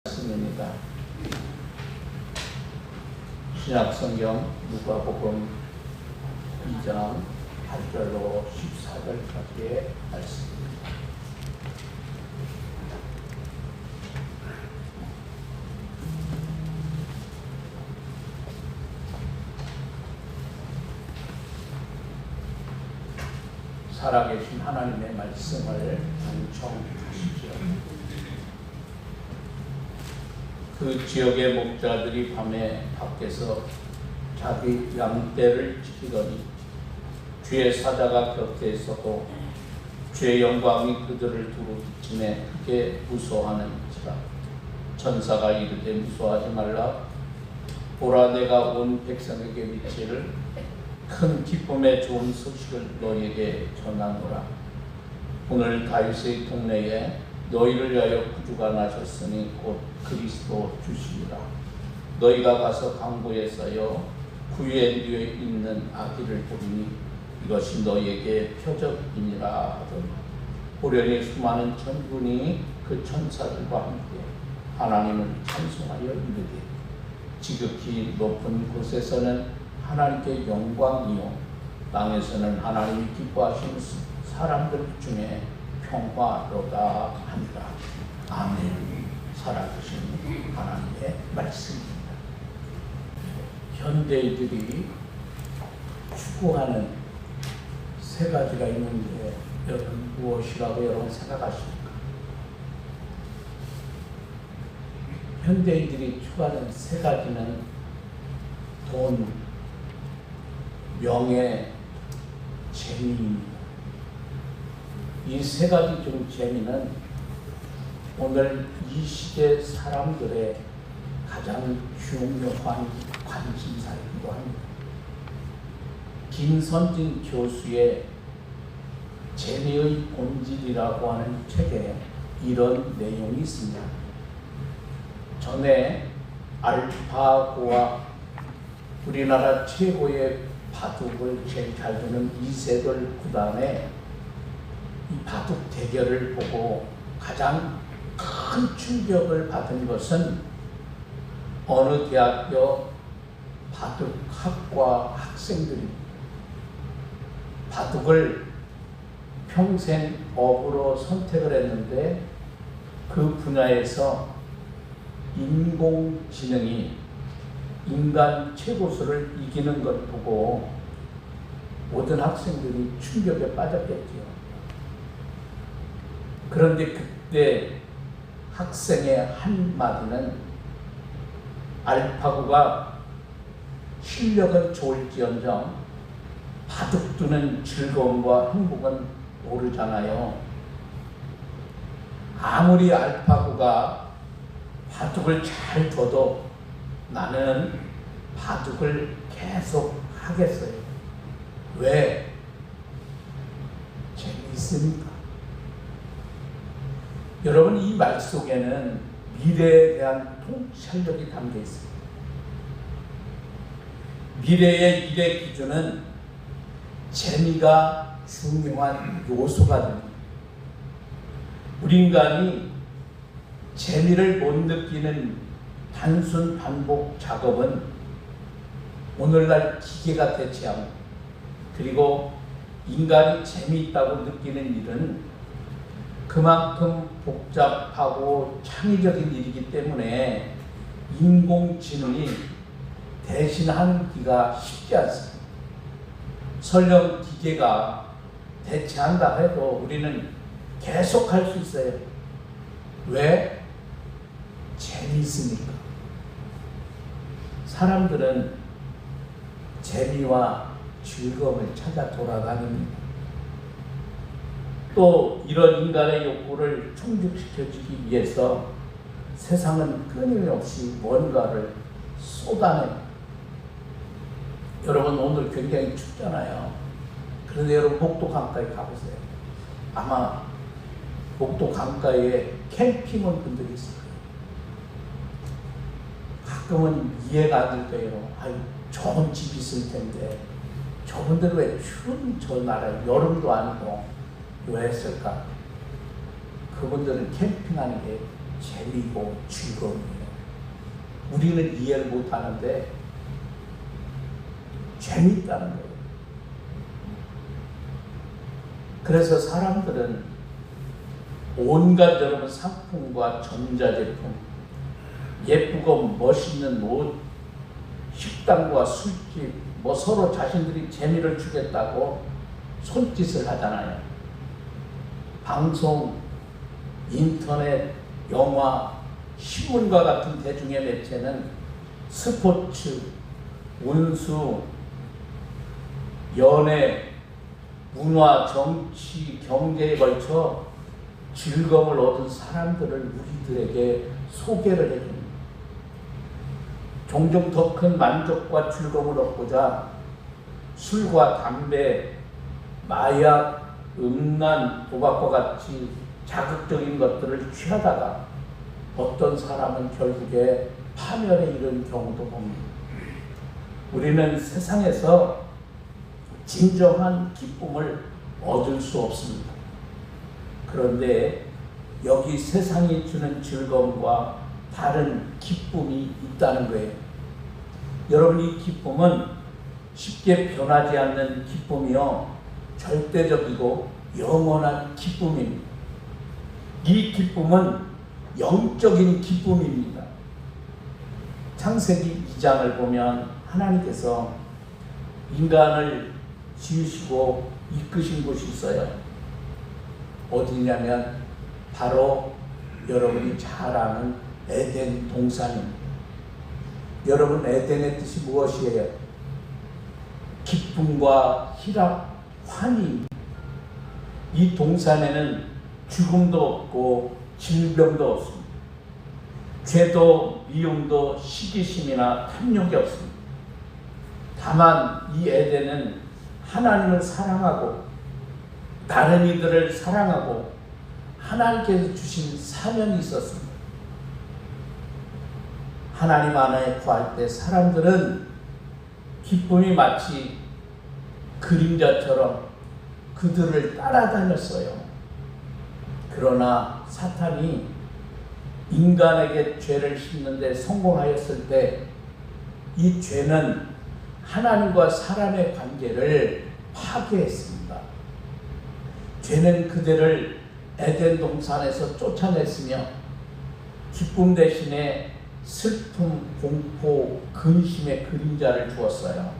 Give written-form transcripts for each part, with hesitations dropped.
말씀입니다. 신약성경 누가복음 2장 8절로 14절까지의 말씀입니다. 살아계신 하나님의 말씀을 경청하십시오. 그 지역의 목자들이 밤에 밖에서 자기 양떼를 지키더니 주의 사자가 곁에 있어도 주의 영광이 그들을 두루 비침에 크게 무서워하는지라. 천사가 이르되 무서워하지 말라. 보라, 내가 온 백성에게 미칠 큰 기쁨의 좋은 소식을 너희에게 전하노라. 오늘 다윗의 동네에 너희를 위하여 구주가 나셨으니 곧 그리스도 주시니라. 너희가 가서 강보에 쌓여 구유에 누워 있는 아기를 보리니 이것이 너희에게 표적이니라 하더니 호련히 수많은 천군이 그 천사들과 함께 하나님을 찬송하여 이르되 지극히 높은 곳에서는 하나님께 영광이요 땅에서는 하나님이 기뻐하시는 사람들 중에 평화로다 하니라. 아멘. 살아계신 하나님의 말씀입니다. 현대인들이 추구하는 세 가지가 있는데 여러분 무엇이라고 여러분 생각하십니까? 현대인들이 추구하는 세 가지는 돈, 명예, 재미입니다. 이 세 가지 중 재미는 오늘 이 시대 사람들의 가장 중요한 관심사이기도 합니다. 김선진 교수의 재미의 본질이라고 하는 책에 이런 내용이 있습니다. 전에 알파고와 우리나라 최고의 바둑을 제일 잘 두는 이세돌 구단의 이 바둑 대결을 보고 가장 큰 충격을 받은 것은 어느 대학교 바둑학과 학생들이 바둑을 평생 업으로 선택을 했는데 그 분야에서 인공지능이 인간 최고수를 이기는 걸 보고 모든 학생들이 충격에 빠졌겠지요. 그런데 그때 학생의 한마디는 알파고가 실력은 좋을지언정 바둑 두는 즐거움과 행복은 모르잖아요. 아무리 알파고가 바둑을 잘 둬도 나는 바둑을 계속 하겠어요. 왜? 재미있으니까. 여러분, 이 말 속에는 미래에 대한 통찰력이 담겨 있습니다. 미래의 미래 기준은 재미가 중요한 요소가 됩니다. 우리 인간이 재미를 못 느끼는 단순 반복 작업은 오늘날 기계가 대체하고, 그리고 인간이 재미있다고 느끼는 일은 그만큼 복잡하고 창의적인 일이기 때문에 인공지능이 대신하기가 쉽지 않습니다. 설령 기계가 대체한다 해도 우리는 계속 할 수 있어요. 왜? 재미있으니까. 사람들은 재미와 즐거움을 찾아 돌아다닙니다. 또 이런 인간의 욕구를 충족시켜주기 위해서 세상은 끊임없이 뭔가를 쏟아내요. 여러분, 오늘 굉장히 춥잖아요. 그런데 여러분 목도 강가에 가보세요. 아마 목도 강가에 캠핑 온 분들이 있을 거예요. 가끔은 이해가 안 될 거예요. 아유, 좋은 집이 있을 텐데 저분들은 왜 추운 저 나라에 여름도 아니고 왜 했을까? 그분들은 캠핑하는 게 재미고 즐거움이에요. 우리는 이해를 못하는데 재미있다는 거예요. 그래서 사람들은 온갖 여러분 상품과 전자제품, 예쁘고 멋있는 옷, 식당과 술집, 서로 자신들이 재미를 주겠다고 손짓을 하잖아요. 방송, 인터넷, 영화, 신문과 같은 대중의 매체는 스포츠, 운수, 연애, 문화, 정치, 경제에 걸쳐 즐거움을 얻은 사람들을 우리들에게 소개를 해줍니다. 종종 더 큰 만족과 즐거움을 얻고자 술과 담배, 마약, 음란, 도박과 같이 자극적인 것들을 취하다가 어떤 사람은 결국에 파멸에 이른 경우도 봅니다. 우리는 세상에서 진정한 기쁨을 얻을 수 없습니다. 그런데 여기 세상이 주는 즐거움과 다른 기쁨이 있다는 거예요. 여러분, 이 기쁨은 쉽게 변하지 않는 기쁨이요, 절대적이고 영원한 기쁨입니다. 이 기쁨은 영적인 기쁨입니다. 창세기 2장을 보면 하나님께서 인간을 지으시고 이끄신 곳이 있어요. 어디냐면 바로 여러분이 잘 아는 에덴 동산입니다. 여러분, 에덴의 뜻이 무엇이에요? 기쁨과 희락, 환희. 이 동산에는 죽음도 없고 질병도 없습니다. 죄도 미움도 시기심이나 탐욕이 없습니다. 다만 이 에덴은 하나님을 사랑하고 다른 이들을 사랑하고 하나님께서 주신 사명이 있었습니다. 하나님 안에 거할 때 사람들은 기쁨이 마치 그림자처럼 그들을 따라다녔어요. 그러나 사탄이 인간에게 죄를 심는데 성공하였을 때 이 죄는 하나님과 사람의 관계를 파괴했습니다. 죄는 그들을 에덴 동산에서 쫓아냈으며 기쁨 대신에 슬픔, 공포, 근심의 그림자를 주었어요.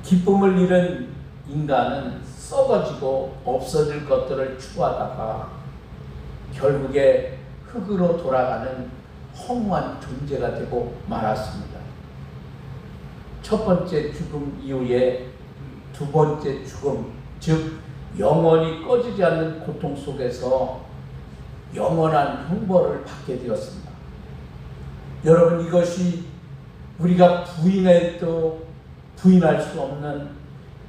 기쁨을 잃은 인간은 썩어지고 없어질 것들을 추구하다가 결국에 흙으로 돌아가는 허무한 존재가 되고 말았습니다. 첫 번째 죽음 이후에 두 번째 죽음, 즉 영원히 꺼지지 않는 고통 속에서 영원한 형벌을 받게 되었습니다. 여러분, 이것이 우리가 부인해도 부인할 수 없는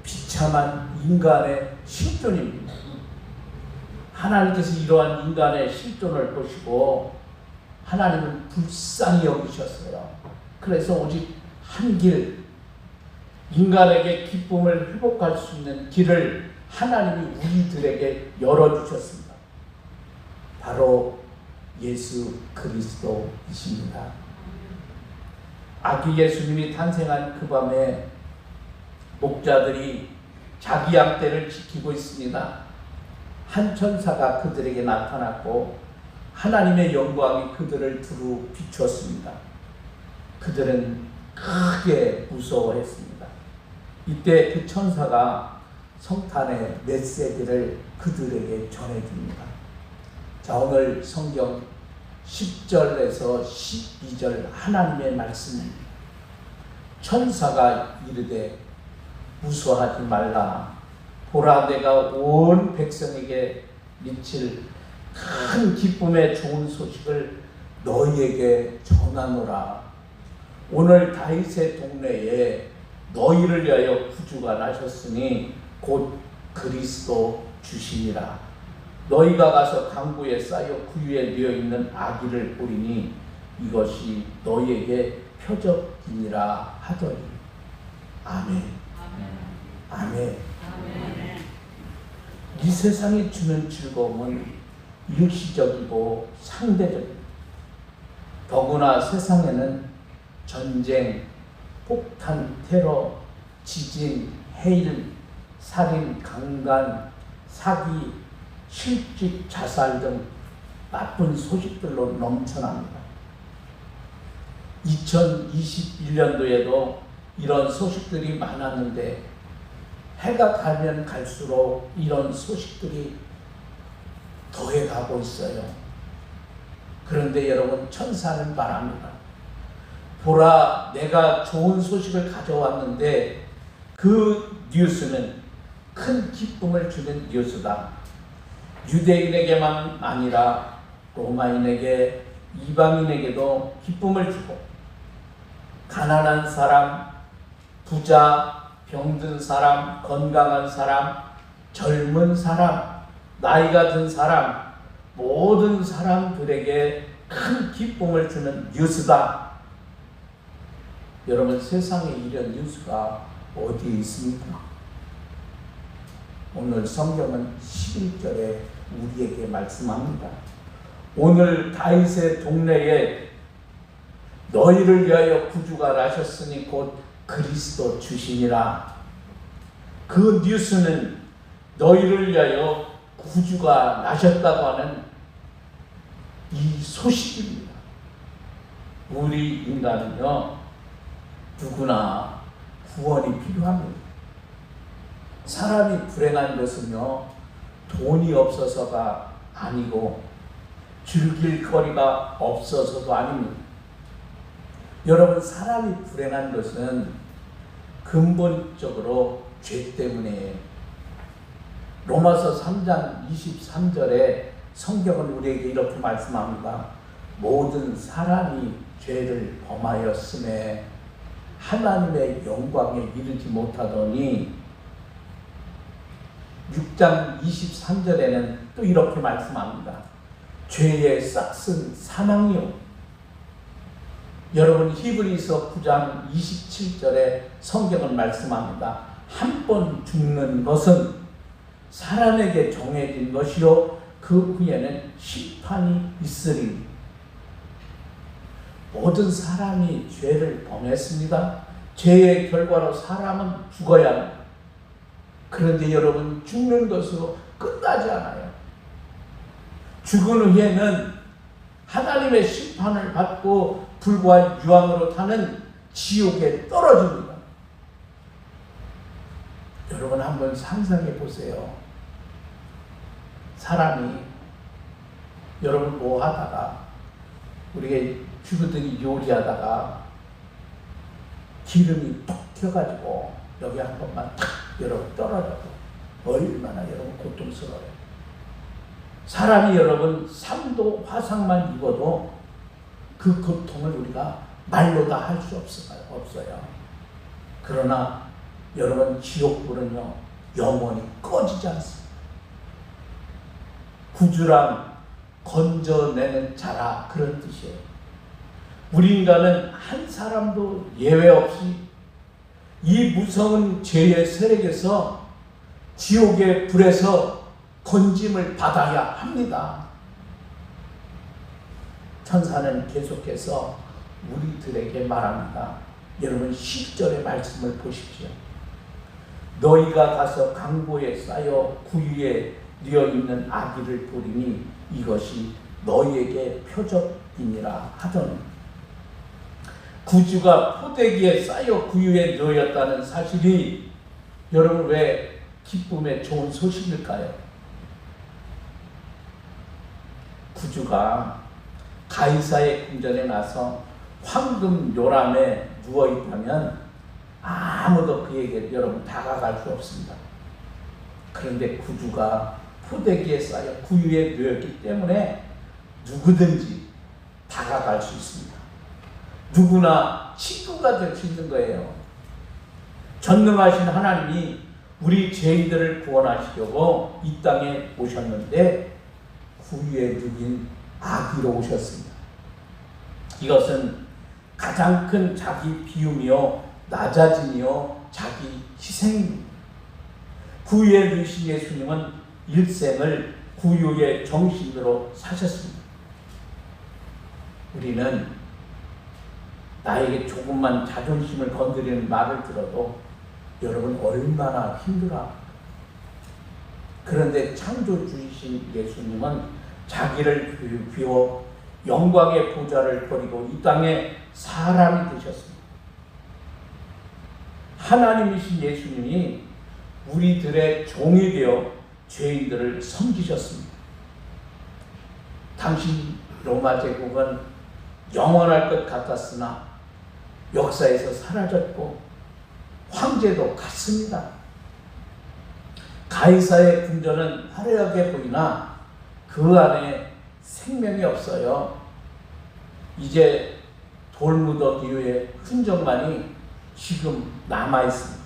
비참한 인간의 실존입니다. 하나님께서 이러한 인간의 실존을 보시고 하나님은 불쌍히 여기셨어요. 그래서 오직 한 길, 인간에게 기쁨을 회복할 수 있는 길을 하나님이 우리들에게 열어주셨습니다. 바로 예수 그리스도이십니다. 아기 예수님이 탄생한 그 밤에 목자들이 자기 양떼를 지키고 있습니다. 한 천사가 그들에게 나타났고 하나님의 영광이 그들을 두루 비추었습니다. 그들은 크게 무서워했습니다. 이때 그 천사가 성탄의 메시지를 그들에게 전해줍니다. 자, 오늘 성경 10절에서 12절 하나님의 말씀입니다. 천사가 이르되 무서워하지 말라. 보라, 내가 온 백성에게 미칠 큰 기쁨의 좋은 소식을 너희에게 전하노라. 오늘 다윗의 동네에 너희를 위하여 구주가 나셨으니 곧 그리스도 주시니라. 너희가 가서 강구에 쌓여 구유에 누워있는 아기를 보리니 이것이 너희에게 표적이니라 하더니. 아멘. 아멘. 아멘. 이 세상이 주는 즐거움은 일시적이고 상대적입니다. 더구나 세상에는 전쟁, 폭탄, 테러, 지진, 해일, 살인, 강간, 사기, 실직, 자살 등 나쁜 소식들로 넘쳐납니다. 2021년도에도 이런 소식들이 많았는데 해가 가면 갈수록 이런 소식들이 더해가고 있어요. 그런데 여러분, 천사는 말합니다. 보라, 내가 좋은 소식을 가져왔는데 그 뉴스는 큰 기쁨을 주는 뉴스다. 유대인에게만 아니라 로마인에게, 이방인에게도 기쁨을 주고, 가난한 사람, 부자, 병든 사람, 건강한 사람, 젊은 사람, 나이가 든 사람, 모든 사람들에게 큰 기쁨을 주는 뉴스다. 여러분, 세상에 이런 뉴스가 어디에 있습니까? 오늘 성경은 11절에 우리에게 말씀합니다. 오늘 다윗의 동네에 너희를 위하여 구주가 나셨으니 곧 그리스도 주시니라. 그 뉴스는 너희를 위하여 구주가 나셨다고 하는 이 소식입니다. 우리 인간은요, 누구나 구원이 필요합니다. 사람이 불행한 것은요, 돈이 없어서가 아니고 즐길 거리가 없어서도 아닙니다. 여러분, 사람이 불행한 것은 근본적으로 죄 때문에 로마서 3장 23절에 성경은 우리에게 이렇게 말씀합니다. 모든 사람이 죄를 범하였음에 하나님의 영광에 이르지 못하더니 6장 23절에는 또 이렇게 말씀합니다. 죄의 싹은 사망이요. 여러분, 히브리서 9장 27절에 성경은 말씀합니다. 한 번 죽는 것은 사람에게 정해진 것이요 그 후에는 심판이 있으리. 모든 사람이 죄를 범했습니다. 죄의 결과로 사람은 죽어야 합니다. 그런데 여러분, 죽는 것으로 끝나지 않아요. 죽은 후에는 하나님의 심판을 받고 불과 유황으로 타는 지옥에 떨어집니다. 여러분, 한번 상상해 보세요. 사람이 여러분 뭐 하다가, 우리가 주부들이 요리하다가 기름이 톡 튀어가지고 여기 한 번만 탁 여러분 떨어져도 얼마나 여러분 고통스러워요. 사람이 여러분 3도 화상만 입어도 그 고통을 우리가 말로 다 할 수 없어요. 그러나 여러분, 지옥불은요 영원히 꺼지지 않습니다. 구주란 건져내는 자라, 그런 뜻이에요. 우리 인간은 한 사람도 예외 없이 이 무서운 죄의 세력에서, 지옥의 불에서 건짐을 받아야 합니다. 천사는 계속해서 우리들에게 말합니다. 여러분, 10절의 말씀을 보십시오. 너희가 가서 강보에 쌓여 구유에 뉘어있는 아기를 보리니 이것이 너희에게 표적이니라 하더니, 구주가 포대기에 쌓여 구유에 놓였다는 사실이 여러분 왜 기쁨의 좋은 소식일까요? 구주가 가이사의 궁전에 나서 황금 요람에 누워있다면 아무도 그에게 여러분 다가갈 수 없습니다. 그런데 구주가 포대기에 쌓여 구유에 놓였기 때문에 누구든지 다가갈 수 있습니다. 누구나 친구가 될 수 있는 거예요. 전능하신 하나님이 우리 죄인들을 구원하시려고 이 땅에 오셨는데 구유에 누긴 아기로 오셨습니다. 이것은 가장 큰 자기 비움이요 낮아짐이요 자기 희생입니다. 구유에 누신 예수님은 일생을 구유의 정신으로 사셨습니다. 우리는 나에게 조금만 자존심을 건드리는 말을 들어도 여러분 얼마나 힘들어. 그런데 창조주이신 예수님은 자기를 비워 영광의 보좌를 버리고 이 땅에 사람이 되셨습니다. 하나님이신 예수님이 우리들의 종이 되어 죄인들을 섬기셨습니다. 당시 로마 제국은 영원할 것 같았으나 역사에서 사라졌고 황제도 같습니다. 가이사의 궁전은 화려하게 보이나 그 안에 생명이 없어요. 이제 돌무더기의 흔적만이 지금 남아있습니다.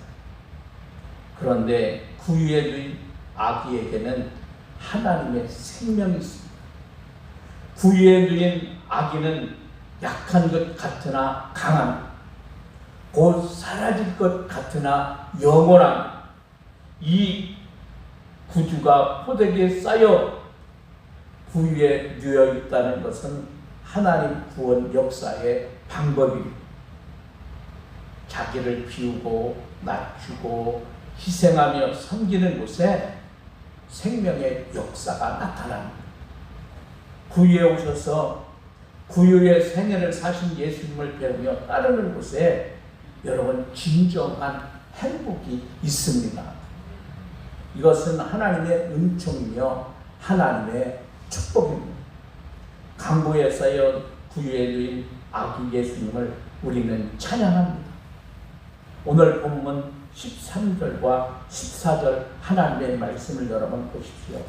그런데 구유에 누인 아기에게는 하나님의 생명이 있습니다. 구유에 누인 아기는 약한 것 같으나 강한, 곧 사라질 것 같으나 영원한 이 구주가 포대기에 쌓여 구유에 누여 있다는 것은 하나님 구원 역사의 방법입니다. 자기를 비우고 낮추고 희생하며 섬기는 곳에 생명의 역사가 나타납니다. 구유에 오셔서 구유의 생애를 사신 예수님을 배우며 따르는 곳에 여러분 진정한 행복이 있습니다. 이것은 하나님의 은총이며 하나님의 축복입니다. 강보에 쌓여 구유에 누인 아기 예수님을 우리는 찬양합니다. 오늘 본문 13절과 14절 하나님의 말씀을 여러분 보십시오.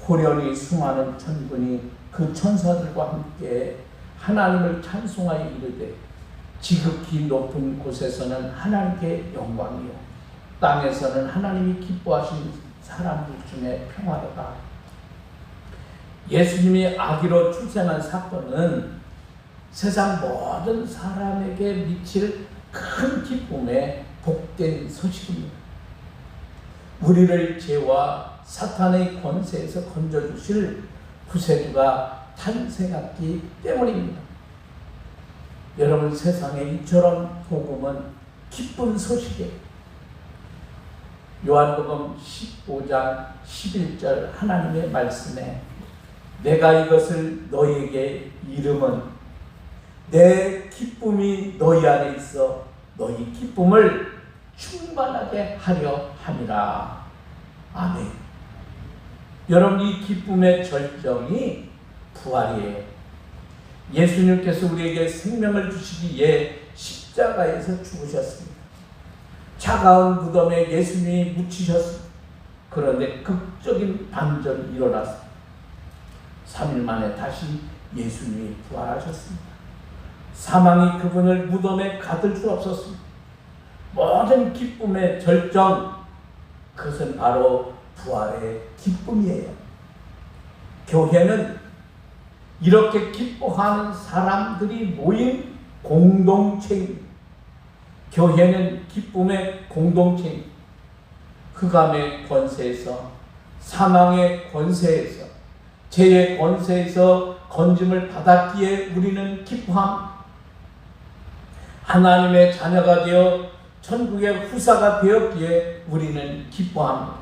호련히 수많은 천군이 그 천사들과 함께 하나님을 찬송하여 이르되 지극히 높은 곳에서는 하나님께 영광이요 땅에서는 하나님이 기뻐하신 사람들 중에 평화로다. 예수님이 아기로 출생한 사건은 세상 모든 사람에게 미칠 큰 기쁨의 복된 소식입니다. 우리를 죄와 사탄의 권세에서 건져주실 구세주가 탄생했기 때문입니다. 여러분, 세상에 이처럼 복음은 기쁜 소식이에요. 요한복음 15장 11절 하나님의 말씀에 내가 이것을 너희에게 이름은 내 기쁨이 너희 안에 있어 너희 기쁨을 충만하게 하려 함이라. 아멘. 여러분, 이 기쁨의 절정이 부활이에요. 예수님께서 우리에게 생명을 주시기 위해 십자가에서 죽으셨습니다. 차가운 무덤에 예수님이 묻히셨습니다. 그런데 극적인 반전이 일어났습니다. 3일 만에 다시 예수님이 부활하셨습니다. 사망이 그분을 무덤에 가둘 수 없었습니다. 모든 기쁨의 절정, 그것은 바로 부활의 기쁨이에요. 교회는 이렇게 기뻐하는 사람들이 모인 공동체입니다. 교회는 기쁨의 공동체입니다. 흑암의 권세에서, 사망의 권세에서, 죄의 권세에서 건짐을 받았기에 우리는 기뻐합니다. 하나님의 자녀가 되어 천국의 후사가 되었기에 우리는 기뻐합니다.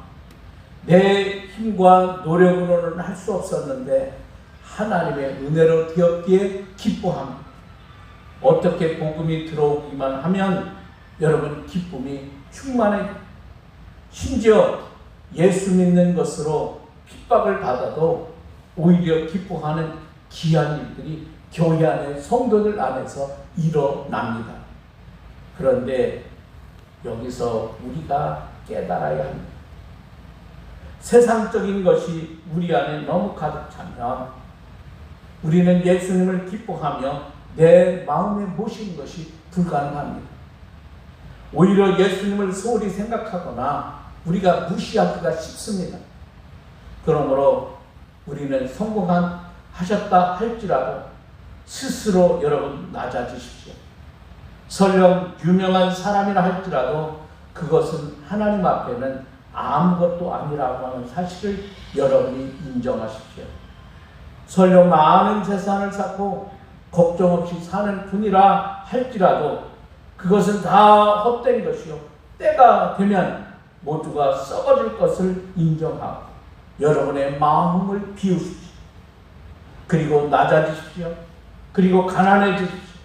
내 힘과 노력으로는 할 수 없었는데 하나님의 은혜로 되었기에 기뻐합니다. 어떻게 복음이 들어오기만 하면 여러분 기쁨이 충만해. 심지어 예수 믿는 것으로 핍박을 받아도 오히려 기뻐하는 귀한 일들이 교회 안에 성도들 안에서 일어납니다. 그런데 여기서 우리가 깨달아야 합니다. 세상적인 것이 우리 안에 너무 가득 차면 우리는 예수님을 기뻐하며 내 마음에 모시는 것이 불가능합니다. 오히려 예수님을 소홀히 생각하거나 우리가 무시하기가 쉽습니다. 그러므로 우리는 성공하셨다 할지라도 스스로 여러분 낮아지십시오. 설령 유명한 사람이라 할지라도 그것은 하나님 앞에는 아무것도 아니라고 하는 사실을 여러분이 인정하십시오. 설령 많은 재산을 쌓고 걱정 없이 사는 분이라 할지라도 그것은 다 헛된 것이요, 때가 되면 모두가 썩어질 것을 인정하고 여러분의 마음을 비우십시오. 그리고 낮아지십시오. 그리고 가난해지십시오.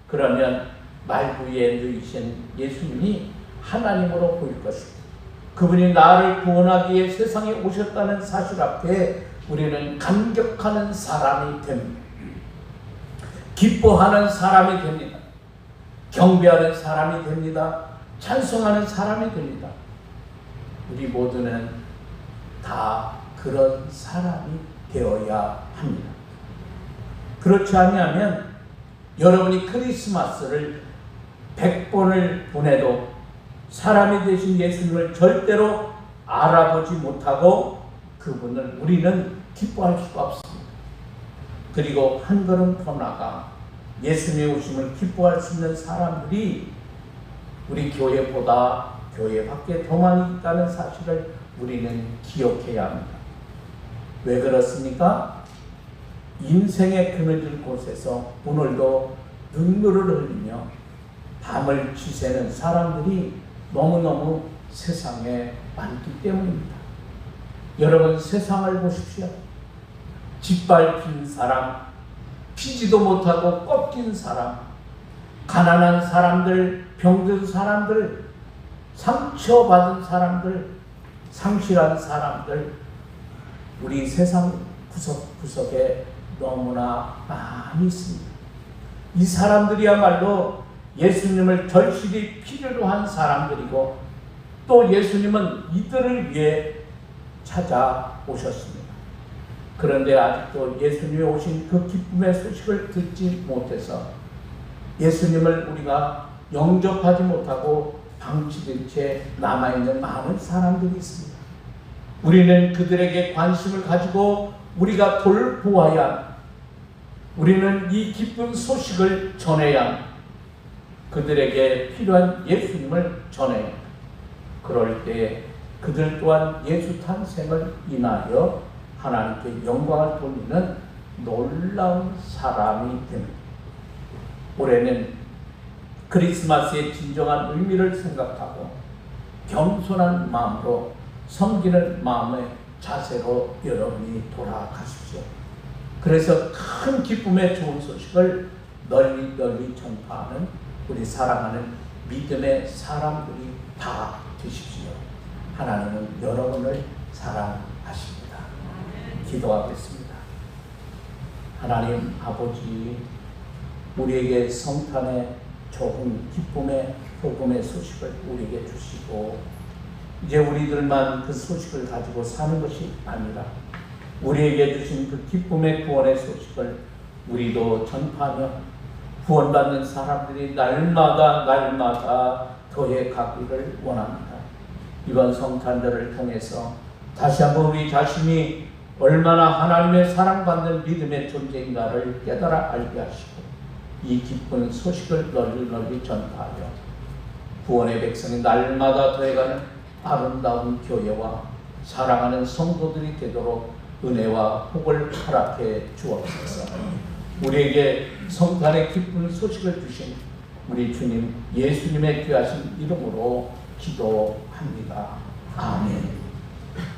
그러면 말구에 누이신 예수님이 하나님으로 보일 것입니다. 그분이 나를 구원하기 위해 세상에 오셨다는 사실 앞에 우리는 감격하는 사람이 됩니다. 기뻐하는 사람이 됩니다. 경배하는 사람이 됩니다. 찬송하는 사람이 됩니다. 우리 모두는 다 그런 사람이 되어야 합니다. 그렇지 않으면 여러분이 크리스마스를 100번을 보내도 사람이 되신 예수님을 절대로 알아보지 못하고 그분을 우리는 기뻐할 수가 없습니다. 그리고 한 걸음 더 나아가 예수님의 오심을 기뻐할 수 있는 사람들이 우리 교회보다 교회 밖에 더 많이 있다는 사실을 우리는 기억해야 합니다. 왜 그렇습니까? 인생의 그늘진 곳에서 오늘도 눈물을 흘리며 밤을 지새는 사람들이 너무너무 세상에 많기 때문입니다. 여러분, 세상을 보십시오. 짓밟힌 사람, 피지도 못하고 꺾인 사람, 가난한 사람들, 병든 사람들, 상처받은 사람들, 상실한 사람들, 우리 세상 구석구석에 너무나 많이 있습니다. 이 사람들이야말로 예수님을 절실히 필요로 한 사람들이고 또 예수님은 이들을 위해 찾아오셨습니다. 그런데 아직도 예수님이 오신 그 기쁨의 소식을 듣지 못해서 예수님을 우리가 영접하지 못하고 방치된 채 남아있는 많은 사람들이 있습니다. 우리는 그들에게 관심을 가지고 우리가 돌보아야 합니다. 우리는 이 기쁜 소식을 전해야 합니다. 그들에게 필요한 예수님을 전해야 합니다. 그럴 때 그들 또한 예수 탄생을 인하여 하나님께 영광을 돌리는 놀라운 사람이 됩니다. 올해는 크리스마스의 진정한 의미를 생각하고 겸손한 마음으로 섬기는 마음의 자세로 여러분이 돌아가십시오. 그래서 큰 기쁨의 좋은 소식을 널리 전파하는 우리 사랑하는 믿음의 사람들이 다 되십시오. 하나님은 여러분을 사랑하십니다. 기도하겠습니다. 하나님 아버지, 우리에게 성탄의 좋은 기쁨의 복음의 소식을 우리에게 주시고 이제 우리들만 그 소식을 가지고 사는 것이 아니라 우리에게 주신 그 기쁨의 구원의 소식을 우리도 전파하며 구원받는 사람들이 날마다 더해 가기를 원합니다. 이번 성탄절을 통해서 다시 한번 우리 자신이 얼마나 하나님의 사랑받는 믿음의 존재인가를 깨달아 알게 하시고 이 기쁜 소식을 널리 전파하여 구원의 백성이 날마다 더해가는 아름다운 교회와 사랑하는 성도들이 되도록 은혜와 복을 허락해 주옵소서. 우리에게 성탄의 기쁜 소식을 주신 우리 주님 예수님의 귀하신 이름으로 기도합니다. 아멘.